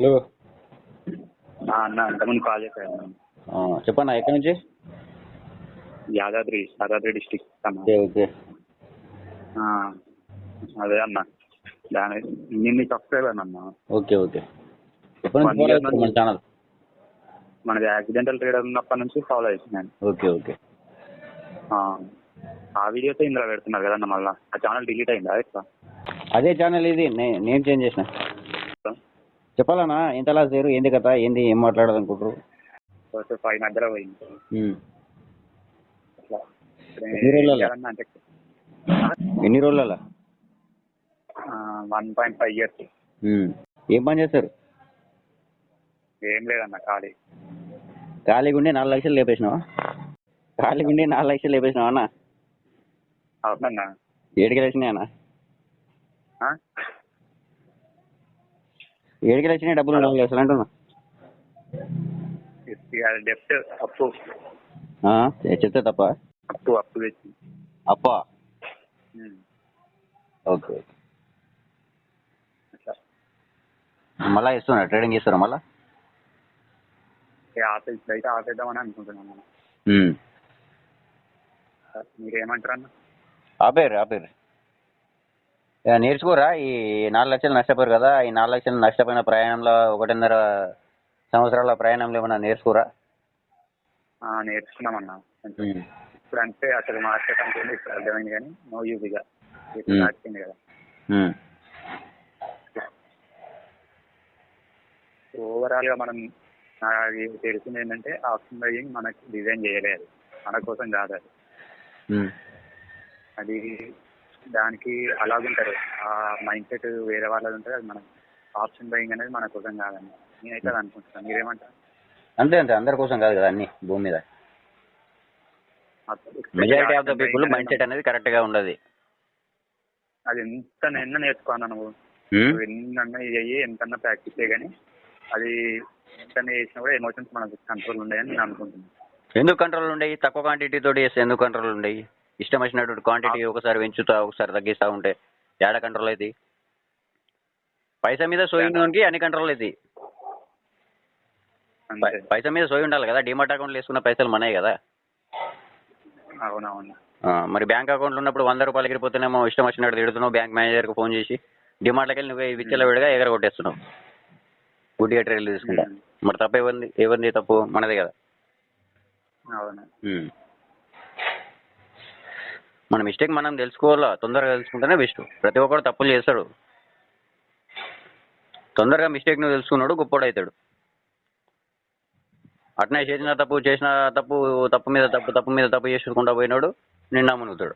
Hello. అన్న అంతకుముందు call చేశాను. చెప్పన్నా, ఎక్కడి నుంచి? యాదాద్రి డిస్టిక్ అన్న. Okay okay. అదే అన్న, దాని నిన్ను సబ్స్క్రైబర్ అన్న. Okay okay. ఎప్పటి నుంచి ఫాలో అవుతారు మన ఛానల్? మనది యాక్సిడెంటల్ ట్రేడర్ ఉన్నప్పటి నుంచి ఫాలో అవుతున్నాను. Okay okay. ఆ వీడియోస్ ఇందులో పెడుతున్నారు కదన్న, మళ్ళీ ఆ ఛానల్ డిలీట్ అయిందా ఎట్లా? అదే ఛానల్ ఇది, నేను చేంజ్ చేసిన. చెప్పాలన్నా, ఎంత లాస్ చేయరు, ఏంది కదా, ఏంది, ఏం మాట్లాడాలనుకుంటారు? 5 మధ్యలో పోయింది. అంటే ఎన్ని రోజుల? 1.5 years. ఏం పని చేస్తారు? ఏం లేదన్న, ఖాళీగా ఉండి 4 లక్షలు లేపేసినావా? అన్న? అవునన్నా. ఏడికి వచ్చినాయి అన్న? ఏడికి వచ్చినాయి డబ్బులు? 4 లక్షలు అంటున్నా. డెప్ట్, అప్పు. చెప్తే తప్ప? అప్పు తెచ్చి. అప్పా? ఓకే. మళ్ళా ఇస్తున్నా, ట్రేడింగ్ చేస్తారా మళ్ళా? ఇప్పుడైతే ఆపేద్దామని అనుకుంటున్నాను. మీరేమంటారు అన్న? ఆపేరు. నేర్చుకోరా? ఈ 4 లక్షలు నష్టపోయారు కదా, ఈ 4 లక్షలు నష్టపోయిన ప్రయాణంలో 1.5 సంవత్సరాల ప్రయాణంలో ఏమన్నా నేర్చుకోరా? నేర్చుకున్నామన్నా. ఇప్పుడు అంటే అసలు మార్కెట్ అంటే ఇప్పుడు అర్థమైంది, కానీ నో యూజ్ ఇక వచ్చింది కదా. ఓవరాల్ గా మనం తెలిసింది ఏంటంటే, ఆప్షన్ బయింగ్ మనకి డిజైన్ చేయలేదు, మన కోసం కాదు అది. అది దానికి అలాగుంటారు, ఆ మైండ్ సెట్ వేరే వాళ్ళది ఉంటుంది. అది మనం ఆప్షన్ బయింగ్ అనేది మన కోసం కాదండి, నేనైతే అది అనుకుంటున్నాను. మీరేమంటారు? అంతే, అందరి కోసం కాదు కదా అన్ని భూమి మీద. Majority of the people mind set అనేది కరెక్ట్ గా ఉండదు. అది ఎన్న నేర్చుకోను నువ్వు, ఎన్న చెయ్యి, ఎంతన్నా ప్రాక్టీస్ చేయ, కానీ అది ఎంత చేసినా కూడా ఎమోషన్స్ మనకు కంట్రోల్ ఉండేయని నేను అనుకుంటున్నాను. ఎందుకు కంట్రోల్ ఉండేవి? తక్కువ క్వాంటిటీ తోటి చేస్తే ఎందుకు కంట్రోల్ ఉండేవి? ఇష్టం వచ్చినటువంటి క్వాంటిటీ ఒకసారి పెంచుతా, ఒకసారి తగ్గిస్తా ఉంటే ఏడ కంట్రోల్ అవుతాయి? పైసా మీద సోయింగ్కి అన్ని కంట్రోల్ అవుతాయి. పైసా మీద సోయి ఉండాలి కదా. డిమార్ట్ అకౌంట్లో వేసుకున్న పైసలు మనయే కదా. అవునవును. మరి బ్యాంక్ అకౌంట్లో ఉన్నప్పుడు 100 రూపాయలు ఎగిరిపోతేనేమో ఇష్టం వచ్చినట్టు తిడుతున్నావు. బ్యాంక్ మేనేజర్కి ఫోన్ చేసి డిమార్ట్లోకి వెళ్ళి నువ్వే విచ్చల విడిగా ఎగరగొట్టేస్తున్నావు, గుడ్డిగా ట్రేడ్లు తీసుకుంటా. మరి తప్ప ఎవరిది తప్పు? మనదే కదా. మన మిస్టేక్ మనం తెలుసుకోవాలా, తొందరగా తెలుసుకుంటేనే బెస్ట్. ప్రతి ఒక్కరు తప్పులు చేస్తాడు, తొందరగా మిస్టేక్ నువ్వు తెలుసుకున్నాడు గొప్పోడు అవుతాడు. అట్నే చేసిన తప్పు మీద తప్పు చేసుకుంటా పోయినాడు నిండా మునుగుతాడు.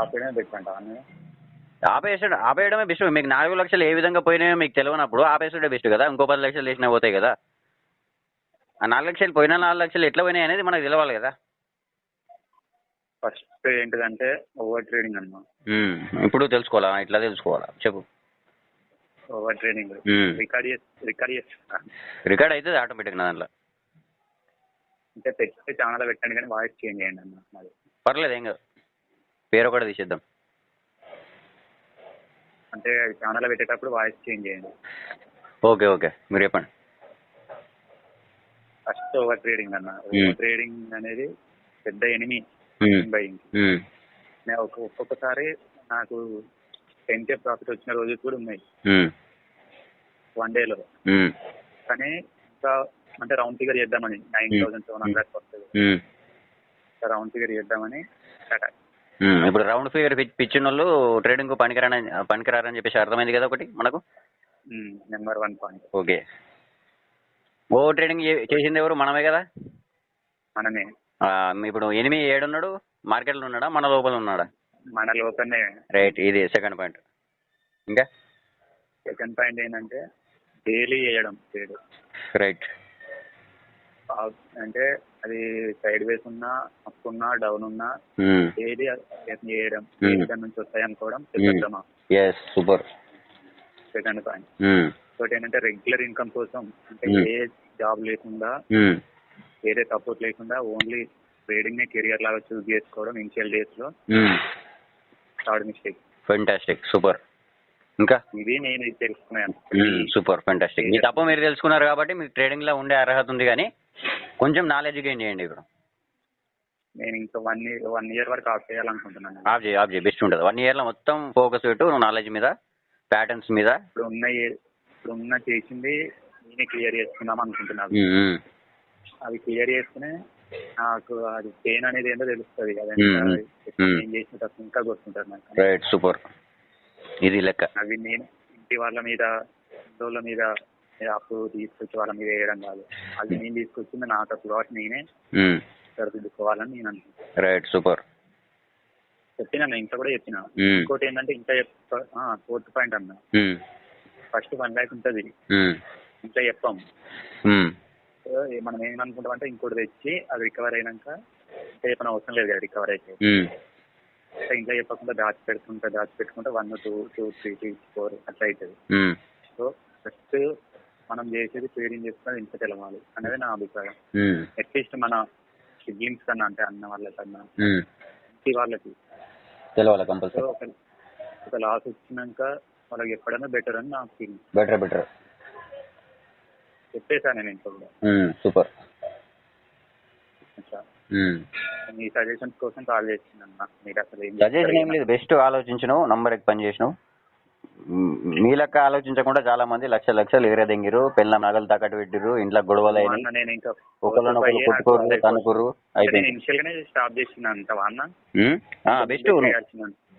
ఆపేయడమే బెస్ట్. మీకు 4 లక్షలు ఏ విధంగా పోయినాయో మీకు తెలియనప్పుడు ఆపేసుడే బెస్ట్ కదా. ఇంకో 10 లక్షలు వేసినా పోతాయి కదా. ఆ 4 లక్షలు పోయినా 4 లక్షలు ఎట్లా పోయినాయి అనేది మనకు తెలవాలి కదా. ఫస్ట్ ఏంటిదంటే ఓవర్ ట్రేడింగ్ అన్నమాట. ఇప్పుడు తెలుసుకోవాలా? ఇట్లా తెలుసుకోవాలా చెప్పు. ఓవర్ ట్రేడింగ్ రికార్డ్ అవుతుంది ఆటోమేటిక్ నా దాంట్లో. అంటే పెట్టి ఛానల్ పెట్టండి, కానీ వాయిస్ చేంజ్ చేయండి అన్న. మరి పర్లేదు, ఏం కాదు, పేరు ఒకటి తీసేద్దాం. అంటే ఛానల్ పెట్టేటప్పుడు వాయిస్ చేంజ్ చేయండి. ఓకే, మీరు చెప్పండి. ఫస్ట్ ఓవర్ ట్రేడింగ్ అన్న. ఓవర్ ట్రేడింగ్ అనేది పెద్ద ఎనిమి బయింగ్. ఒక్కొక్కసారి నాకు 10K ప్రాఫిట్ వచ్చిన రోజు కూడా ఉన్నాయి 1 dayలో. కానీ ఇంకా అంటే రౌండ్ ఫిగర్ చేద్దామని 9,700 వస్తుంది. రౌండ్ ఫిగర్ చేద్దామని స్టార్ట్. ఇప్పుడు రౌండ్ ఫిగర్ పిచ్చిన వాళ్ళు ట్రేడింగ్ పనికిరారని చెప్పేసి అర్థమైంది కదా ఒకటి మనకు. Number 1 point. ఓకే. ట్రేడింగ్ చేసింది ఎవరు? మనమే కదా. మనమే. ఇప్పుడు 8, 7 ఉన్నాడు, మార్కెట్లో ఉన్నాడా, మన లోపల ఉన్నాడా? మన లోపలనే. రైట్, ఇది సెకండ్ పాయింట్. ఇంకా సెకండ్ పాయింట్ ఏంటంటే డైలీ చేయడం ట్రేడ్. రైట్. అంటే అది సైడ్ వేస్ ఉన్నా, అప్ ఉన్నా, డౌన్ ఉన్నా డైలీ చేయడం, ఇక్కడ నుంచి వస్తాయి అనుకోవడం పెద్దమా. సూపర్. Second point. ఇంకోటి ఏంటంటే రెగ్యులర్ ఇన్కమ్ కోసం, అంటే ఏ జాబ్ లేకుండా, వేరే సపోర్ట్ లేకుండా ఓన్లీ ట్రేడింగ్ నే కెరియర్ లాగా చూస్ చేసుకోవడం ఇనిషియల్ డేస్ లో. Third mistake. Fantastic, super. ఇంకా ఇది నేను తెలుసుకున్నాను. Super, fantastic. మీ తప్ప మీరు తెలుసుకున్నారు కాబట్టి మీకు ట్రేడింగ్ లో ఉండే అర్హత ఉంది, కానీ కొంచెం నాలెడ్జ్ గెయిన్ చేయండి. ఇప్పుడు నేను ఇంకా 1 year వరకు ఆఫ్ చేయాలనుకుంటున్నాను. ఆఫ్ చేయి, బెస్ట్ ఉంటుంది. 1 year లో మొత్తం ఫోకస్ పెట్టు నాలెడ్జ్ మీద, ప్యాటర్న్స్ మీద. ఇప్పుడున్న చేసింది నేనే క్లియర్ చేసుకుందాం అనుకుంటున్నాను. అవి క్లియర్ చేసుకునే నాకు అది పెయిన్ అనేది ఏంటో తెలుస్తుంది. నేను చేసిన తప్పు ఇంకా గుర్తుంటారు నాకు. Right, super. ఇది లెక్క. అవి నేను ఇంటి వాళ్ళ మీద, ఇంటి మీద అప్పు తీసుకొచ్చి వాళ్ళ మీద వేయడం కాదు. అది నేను తీసుకొచ్చింది నా తప్పు కాబట్టి నేనే సరిదిద్దుకోవాలని నేను అనుకుంటున్నాను. Right, super. చెప్పినా ఇంట్లో కూడా చెప్పిన. ఇంకోటి ఏంటంటే ఇంకా 4th పాయింట్ అన్నా, ఫస్ట్ 1 lakh ఉంటుంది, ఇంకా చెప్పాము. మనం ఏమనుకుంటాం అంటే ఇంకోటి తెచ్చి అది రికవర్ అయినాక ఇంకా చెప్పిన అవసరం లేదు కదా, రికవర్ అయితే ఇంకా చెప్పకుండా దాచిపెట్టుకుంటే 1, 2, 3, 4 అట్లా అవుతుంది. సో ఫస్ట్ మనం చేసేది ట్రేడింగ్ చేసుకున్నది ఇంత తెలవాలి అనేది నా అభిప్రాయం. అట్లీస్ట్ మన సిబ్లింగ్స్ కన్నా, అంటే అన్న వాళ్ళకన్నా ఇంటి వాళ్ళకి తెలవాలి కంపల్సరీ. ఒక లాస్ వచ్చినాక వాళ్ళకి ఎప్పుడైనా బెటర్ అని నాకు ఫీలింగ్. బెటర్ చెప్పేసాను నేను ఇంట్లో కూడా. సూపర్. మీ సజెషన్స్ కోసం కాల్ చేస్తున్నాను. మీరు అసలు సజెషన్ ఏం లేదు, బెస్ట్ ఆలోచించినావు, నంబర్ ఎక్కి పని చేసినావు. మీ లెక్క ఆలోచించకుండా చాలా మంది లక్షలు ఎగరదెంగిరు, పిల్ల నగలు తాకట్టు పెట్టిరు, ఇంట్లో గొడవలు అయినాయి, ఒకళ్ళనొకరు కొట్టుకోరు, తనుకురు. అయితే స్టాప్ చేసిన బెస్ట్.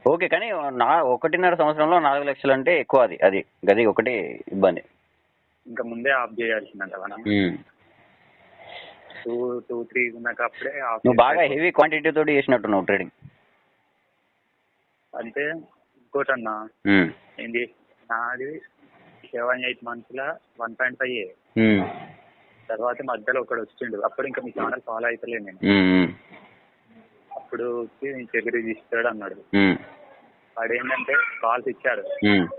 ఓకే, కానీ 1.5 సంవత్సరంలో 4 లక్షలు అంటే ఎక్కువ. అది గది ఒకటి ఇబ్బంది. ఇంకా ముందే ఆఫ్ చేయాల్సిందంట. 2-3 ఉన్నాక అప్పుడే నువ్వు బాగా హెవీ క్వాంటిటీ తోటి చేసినట్టున్నావు ట్రేడింగ్. అంటే ఇంకోటన్నా ఏంటి, నాది 7-8 months 1.5. తర్వాత మధ్యలో ఒకడు వచ్చిండు, అప్పుడు ఇంకా మీ ఛానల్ ఫాలో అవుతలేదు నేను. అప్పుడు వచ్చి నేను చెక్ రిజిస్టర్డ్ అన్నాడు. వాడు ఏంటంటే కాల్స్ ఇచ్చాడు,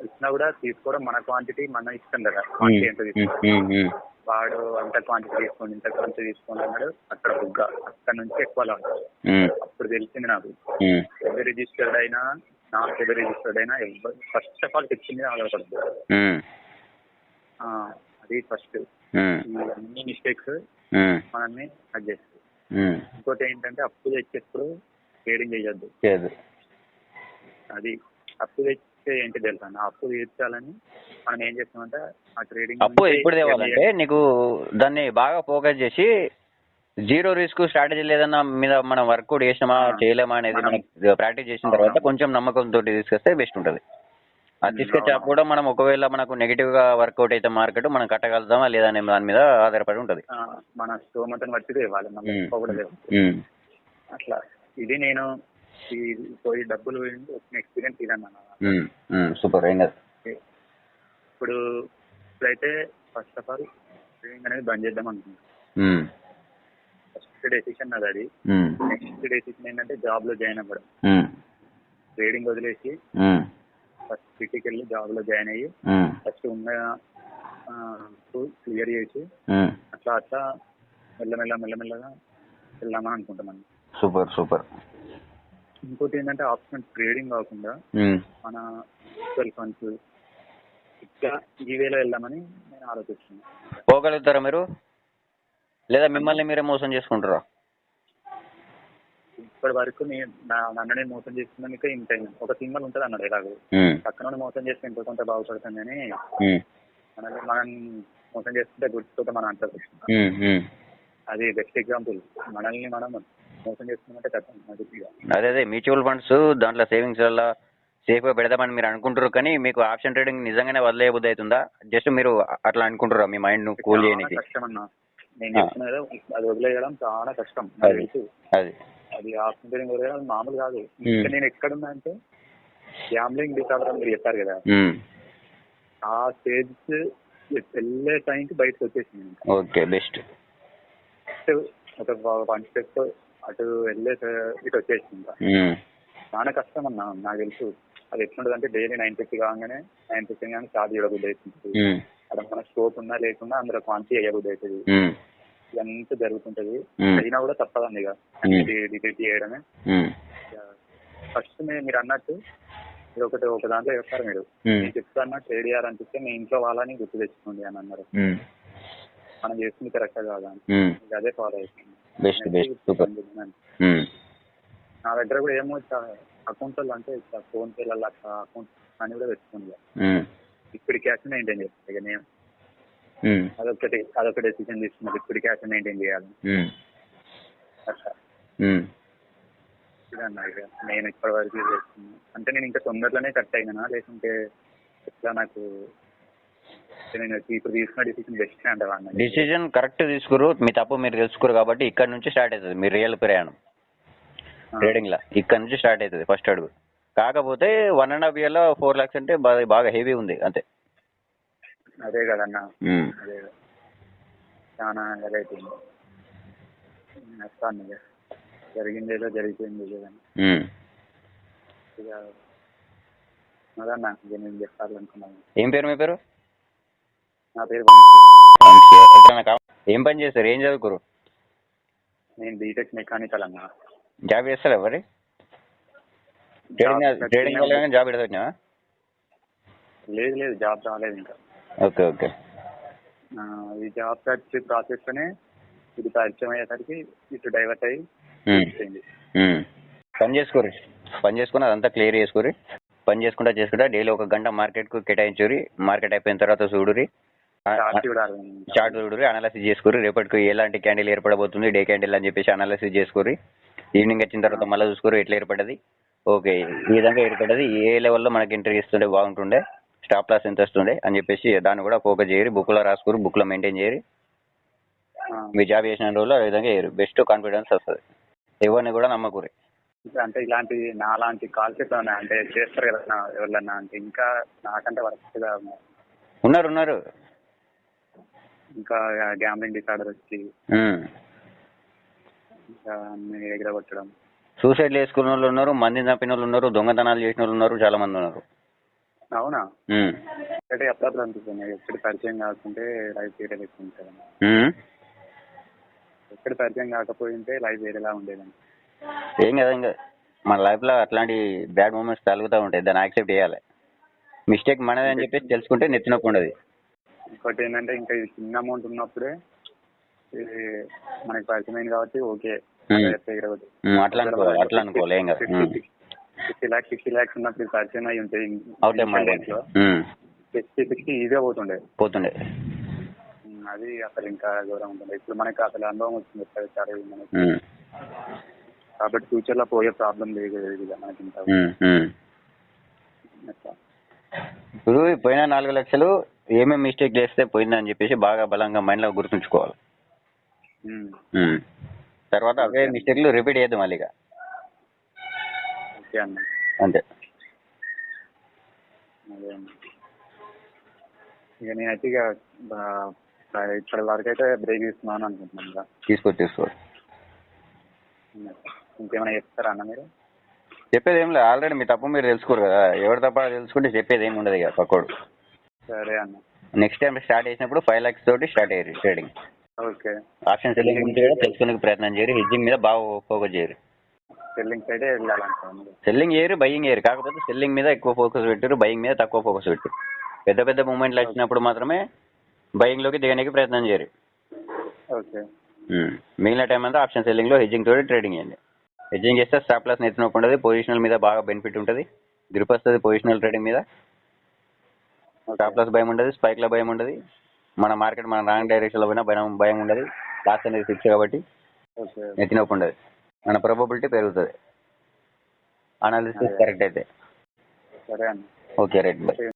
ఇచ్చినా కూడా తీసుకోవడం మన క్వాంటిటీ మన ఇష్టం కదా, క్వాంటిటీ ఎంత తీసుకోండి. వాడు అంత క్వాంటిటీ తీసుకోండి, ఇంత క్వాంటిటీ తీసుకోండి అన్నాడు. అక్కడ బుగ్గ, అక్కడ నుంచి ఎక్కువ లాస్. అప్పుడు తెలిసింది నాకు చెక్ రిజిస్టర్డ్ అయినా నాన్ చెక్ రిజిస్టర్డ్ అయినా ఫస్ట్ ఆఫ్ ఆల్ తెచ్చింది ఆధారపడదు. అది ఫస్ట్. అన్ని మిస్టేక్స్ మనల్ని అది చేస్తుంది. ఇంకోటి ఏంటంటే అప్పు తెచ్చేప్పుడు ట్రేడింగ్ చేయొద్దు. అది అప్పు తెచ్చే ఏంటి తెలుసా, అప్పు తీర్చాలని మనం ఏం చేస్తామంటే ఆ ట్రేడింగ్ అప్పు ఎప్పుడు తేవాలంటే నీకు దాన్ని బాగా ఫోకస్ చేసి జీరో రిస్క్ స్ట్రాటజీ లేదన్నా మీద మనం వర్క్ కూడా చేసినామా చేయలేమా అనేది మనం ప్రాక్టీస్ చేసిన తర్వాత కొంచెం నమ్మకంతో తీసుకొస్తే బెస్ట్ ఉంటుంది. అది తీసుకొచ్చా కూడా మనం ఒకవేళ మనకు నెగిటివ్ గా వర్కౌట్ అయితే మార్కెట్ మనం కట్టగలుగుతామా లేదా అనే దాని మీద ఆధారపడి ఉంటుంది. మన స్తోమతను బట్టి తేవాలి అట్లా. ఇది నేను పోయి డబ్బులు వచ్చిన ఎక్స్పీరియన్స్ ఇదన్నా. సూపర్. ఇప్పుడైతే ఫస్ట్ ఆఫ్ ఆల్ ట్రేడింగ్ అనేది బంద్ చేద్దాం అనుకుంటున్నాను. ఫస్ట్ డెసిషన్ అది. అది నెక్స్ట్ డెసిషన్ ఏంటంటే జాబ్ లో జాయిన్ అవ్వడం. ట్రేడింగ్ వదిలేసి ఫస్ట్ సిటీకి వెళ్ళి జాబ్ లో జాయిన్ అయ్యి ఫస్ట్ ఉన్న క్లియర్ చేసి అట్లా మెల్లమెల్లగా వెళ్దామని అనుకుంటున్నాను. సూపర్. ఇంకోటి ఏంటంటే ఆప్షన్ ట్రేడింగ్ కాకుండా మన మ్యూచువల్ ఫండ్స్ ఇట్లా ఈ వేలో వెళ్దామని నేను ఆలోచిస్తున్నాను. పోగలుగుతారా మీరు, లేదా మిమ్మల్ని మీరే మోసం చేసుకుంటారా? ఇప్పటి వరకు నన్ను మోసం చేసుకున్నాక ఇంత ఒక సింబల్ ఉంటుంది అన్నాడు. ఎలాగో పక్కన మోసం చేస్తే ఇంకో కొంత బాగుపడుతుంది అని మనం మోసం చేసుకుంటే గుర్తుపోతే మనం అంటారు. అది బెస్ట్ ఎగ్జాంపుల్. మనల్ని మనం మోసం చేసుకున్నట్టే కష్టం. అదే మ్యూచువల్ ఫండ్స్ దాంట్లో సేవింగ్స్ వల్ల సేఫ్ గా పెడదామని మీరు అనుకుంటారు, కానీ మీకు ఆప్షన్ ట్రేడింగ్ నిజంగానే వదిలేయబుద్ధి అవుతుందా? జస్ట్ మీరు అట్లా అనుకుంటారా మీ మైండ్ ను కూల్ చేయడానికి? కష్టం అన్న, నేను చెప్తున్నా కదా, అది వదిలేయడం చాలా కష్టం. అది ఆప్షన్ ట్రేడింగ్ వదిలేయడం మామూలు కాదు. ఇంకా నేను ఎక్కడున్నా అంటే గ్యాంబ్లింగ్ డిసార్డర్ మీరు చెప్పారు కదా, ఆ స్టేజ్ వెళ్ళే టైంకి బయటకు వచ్చేసింది. Okay, best. ఒక 1 step అటు వెళ్ళే ఇటు వచ్చేసింది. చాలా కష్టం అన్న, నాకు తెలుసు. అది ఎట్లుంటది అంటే డైలీ 9:50 కాగానే 9:50 కానీ చార్జ్ చేయబుద్ధి అవుతుంది. అక్కడ మన స్కోప్ ఉన్నా లేకున్నా అందులో క్వాంటిటీ అయ్యబుద్ధి అవుతుంది. ఇదంతా జరుగుతుంటది. అయినా కూడా తప్పదండి ఇక డిలీట్ చేయడమే. ఫస్ట్ మీరు అన్నట్టు ఇది ఒక దాంట్లో చెప్తారు మీరు చెప్తాను ట్రేడ్ చేయాలనిపిస్తే మీ ఇంట్లో వాళ్ళని గుర్తు తెచ్చుకోండి అని అన్నారు. మనం చేస్తుంది కరెక్ట్ కాదా అని అదే ఫాలో అవుతుంది. నా దగ్గర కూడా ఏమో అకౌంట్ అంటే ఫోన్ పేలలో అట్లా అకౌంట్ అని కూడా పెట్టుకోండి. ఇప్పుడు క్యాష్ మెయింటైన్ చేస్తాను ఇక నేను. అదొక డెసిషన్ తీసుకున్నది, ఇప్పుడు క్యాష్ మెయింటైన్ చేయాలి అట్లా. ఇదన్నా ఇక నేను ఇప్పటి వరకు చేస్తున్నాను. అంటే నేను ఇంకా తొందరలోనే కట్ అయినా లేకుంటే ఎట్లా నాకు నేను ఇప్పుడు తీసుకున్న డెసిషన్ బెస్ట్ అంటావా? డిసిజన్ కరెక్ట్ తీసుకురు, మీ తప్పు మీరు తెలుసుకోరు కాబట్టి ఇక్కడ నుంచి స్టార్ట్ అవుతుంది మీ రియల్ ప్రయాణం ట్రేడింగ్ లా. ఇక్కడ నుంచి స్టార్ట్ అవుతుంది ఫస్ట్ అడుగు. కాకపోతే 1.5 year 4 lakhs అంటే బాగా హెవీ ఉంది అంతే. అదే కదన్నా, అదే చాలా అయిపోయింది. వస్తాను ఇక జరిగిందేదో జరిగిపోయింది కదన్నా. ఇక అదన్నా ఇక నేను చెప్పాలనుకున్నాను. ఏం పేరు మీ పేరు? నా పేరు వంశీ. ఏం పని చేస్తారు, ఏం చదువుకోరు? నేను బీటెక్ మెకానికల్ అన్నా. జాబ్ చేస్తారా మరి? ట్రేడింగ్ వల్ల జాబ్ ఎడతా? లేదు జాబ్ రాలేదు ఇంకా. Okay okay. ఈ జాబ్ సర్చ్ ప్రాసెస్లోనే ఇది పరిచయం అయ్యేసరికి ఇటు డైవర్ట్ అయ్యి పని చేసుకుని అదంతా క్లియర్ చేసుకుని పని చేసుకుంటా డైలీ 1 గంట మార్కెట్కు కేటాయించురి. మార్కెట్ అయిపోయిన తర్వాత చూడురి, చార్ట్ చూడురి, అనాలిసిస్ చేసుకుని రేపటికి ఎలాంటి క్యాండిల్ ఏర్పడబోతుంది, డే క్యాండిల్ అని చెప్పేసి అనాలిసిస్ చేసుకుని ఈవినింగ్ వచ్చిన తర్వాత మళ్ళీ చూసుకోరు ఎట్లా ఏర్పడ్డది. ఓకే ఈ విధంగా ఏర్పడ్డది, ఏ లెవెల్లో మనకి ఎంట్రీ ఇస్తుండే బాగుంటుండే, స్టాప్ లాస్ ఎంత వస్తుండే అని చెప్పేసి దాన్ని కూడా ఫోకస్ చేయరు. బుక్లో రాసుకుని బుక్లో మెయింటైన్ చేయరు. మీ జాబ్ చేసిన రోజులు ఆ విధంగా చేయరు. బెస్ట్ కాన్ఫిడెన్స్ వస్తుంది. ఎవరిని కూడా నమ్మకూరి. అంటే ఇలాంటి నాలాంటి కాల్స్ అంటే చేస్తారు కదా ఎవరన్నా, అంటే ఇంకా నాకంటే వర్క్గా ఉన్నారు. ఇంకా గ్యాంబ్లింగ్ డిసార్డర్ వచ్చి ఇంకా అన్ని ఎగరగొట్టడం, సూసైడ్ చేసుకున్న వాళ్ళు ఉన్నారు, మందిని చంపిన వాళ్ళు ఉన్నారు, దొంగతనాలు చేసిన వాళ్ళు ఉన్నారు, చాలా మంది ఉన్నారు. అవునా? అంటే అప్పుడప్పుడు అనిపిస్తుంది ఎప్పుడు పరిచయం కాకుంటే లైఫ్ వేరే ఉంటుంది. ఎప్పుడు పరిచయం కాకపోయింటే లైఫ్ వేరేలా ఉండేదండి. ఏం కదా, ఇంకా మన లైఫ్లో అట్లాంటి బ్యాడ్ మూమెంట్స్ కలుగుతూ ఉంటాయి. దాన్ని యాక్సెప్ట్ చేయాలి. మిస్టేక్ మనదే అని చెప్పేసి తెలుసుకుంటే నెత్తినొప్పి ఉండదు. ఇంకోటి ఏంటంటే ఇంకా ఇది చిన్న అమౌంట్ ఉన్నప్పుడే ఇది మనకి పరిచయం అయింది కాబట్టి ఓకే అట్లా అనుకోవాలి. ఏం కదా 60 lakhs ఉన్నప్పుడు పరిచయం అయి ఉంటాయి. 60 ఈజీగా పోతుండే. అది అసలు ఇంకా దూరం ఉంటుంది. ఇప్పుడు మనకి అసలు అనుభవం వచ్చింది మనకి, కాబట్టి ఫ్యూచర్ లో పోయే ప్రాబ్లం లేదు మనకి. ఇంకా ఇప్పుడు పోయిన 4 లక్షలు ఏమేమి మిస్టేక్ చేస్తే పోయిందని చెప్పేసి బాగా బలంగా మైండ్ లో గుర్తుంచుకోవాలి. తర్వాత అవే మిస్టేక్లు రిపీట్ చేయద్దు మళ్ళీ. అంతే. ఇక నేనైతే ఇక ఇప్పటి వరకు అయితే బ్రేక్ తీసుకున్నాను అనుకుంటున్నాను. తీసుకో. ఇంకేమైనా చెప్తారా అన్న మీరు? చెప్పేది ఏం లేదు, ఆల్రెడీ మీ తప్పు మీరు తెలుసుకోరు కదా. ఎవరు తప్ప తెలుసుకుంటే చెప్పేది ఏమి ఉండదు ఇక పక్కోడు. సరే అన్న. నెక్స్ట్ టైం స్టార్ట్ చేసినప్పుడు 5 lakhs తోటి స్టార్ట్ అయ్యారు ట్రేడింగ్. ఓకే. ఆప్షన్ సెల్లింగ్ గురించి కూడా తెలుసుకునే ప్రయత్నం చేయరు. హెడ్జింగ్ మీద బాగా ఫోకస్ చేయరు. సెల్లింగ్ సైడే వెళ్ళాలంట. సెల్లింగ్ చేయరు, బయ్యింగ్ చేయరు. కాకపోతే సెల్లింగ్ మీద ఎక్కువ ఫోకస్ పెట్టారు, బయ్యింగ్ మీద తక్కువ ఫోకస్ పెట్టారు. పెద్ద మూమెంట్లు వచ్చినప్పుడు మాత్రమే బయ్యింగ్ లోకి దిగడానికి ప్రయత్నం చేయరు. ఓకే. మిగిలిన టైం అంతా ఆప్షన్ సెల్లింగ్ లో హెడ్జింగ్ తోటి ట్రేడింగ్ చేయండి. హెడ్జింగ్ చేస్తే స్టాప్ లాస్ నెత్తినొప్పి ఉండదు, పొజిషనల్ మీద బాగా బెనిఫిట్ ఉంటుంది, గ్రిప్ వస్తుంది పొజిషనల్ ట్రేడింగ్ మీద. స్టాప్ లాస్ భయం ఉండదు, స్పైక్ లో భయం ఉండదు, మన మార్కెట్ మన రాంగ్ డైరెక్షన్ లో పోయినా భయం ఉండదు. లాస్ అనేది ఫిక్స్ కాబట్టి నెత్తినొప్పి ఉండదు, మన ప్రాబబిలిటీ పెరుగుతుంది అనాలిసిస్ కరెక్ట్ అయితే. సరే అన్న. Okay right.